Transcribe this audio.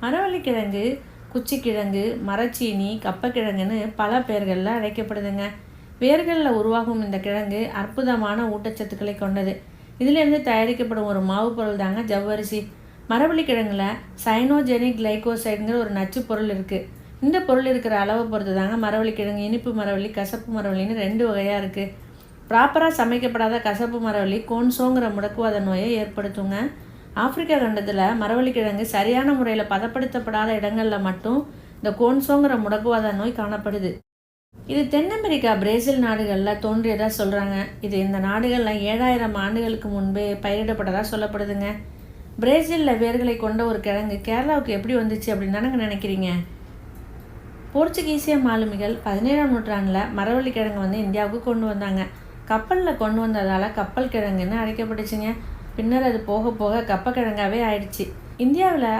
மரவள்ளிக்கிழங்கு, குச்சிக்கிழங்கு, மரச்சீனி, கப்பக்கிழங்குன்னு பல பெயர்களில் அழைக்கப்படுதுங்க. வேர்களில் உருவாகும் இந்த கிழங்கு அற்புதமான ஊட்டச்சத்துக்களை கொண்டது. இதிலிருந்து தயாரிக்கப்படும் ஒரு மாவு பொருள் தாங்க ஜவ்வரிசி. மரவள்ளிக்கிழங்குல சைனோஜெனிக் கிளைகோசைடுங்கிற ஒரு நச்சு பொருள் இருக்குது. இந்த பொருள் இருக்கிற அளவை பொறுத்து தாங்க மரவள்ளிக்கிழங்கு இனிப்பு மரவள்ளி, கசப்பு மரவள்ளின்னு 2 வகையாக இருக்குது. ப்ராப்பராக சமைக்கப்படாத கசப்பு மரவள்ளி கோன்சோங்கிற முடக்குவாத நோயை ஏற்படுத்துங்க. ஆப்பிரிக்கா கண்டத்தில் மரவள்ளிக்கிழங்கு சரியான முறையில் பதப்படுத்தப்படாத இடங்களில் மட்டும் இந்த கோன்சோங்கிற முடக்குவாத நோய் காணப்படுது. இது தென் அமெரிக்கா, பிரேசில் நாடுகளில் தோன்றியதாக சொல்கிறாங்க. இது இந்த நாடுகளில் 7000 ஆண்டுகளுக்கு முன்பே பயிரிடப்பட்டதாக சொல்லப்படுதுங்க. பிரேசிலில் வேர்களை கொண்ட ஒரு கிழங்கு கேரளாவுக்கு எப்படி வந்துச்சு அப்படின்னு தானங்க நினைக்கிறீங்க? போர்ச்சுகீசிய மாலுமிகள் 17ஆம் நூற்றாண்டில் மரவள்ளிக்கிழங்கு இந்தியாவுக்கு கொண்டு வந்தாங்க. கப்பலில் கொண்டு வந்ததால் கப்பல் கிழங்குன்னு அழைக்கப்பட்டுச்சுங்க. பின்னர் அது போக போக கப்பக்கிழங்காவே ஆயிடுச்சு. இந்தியாவில்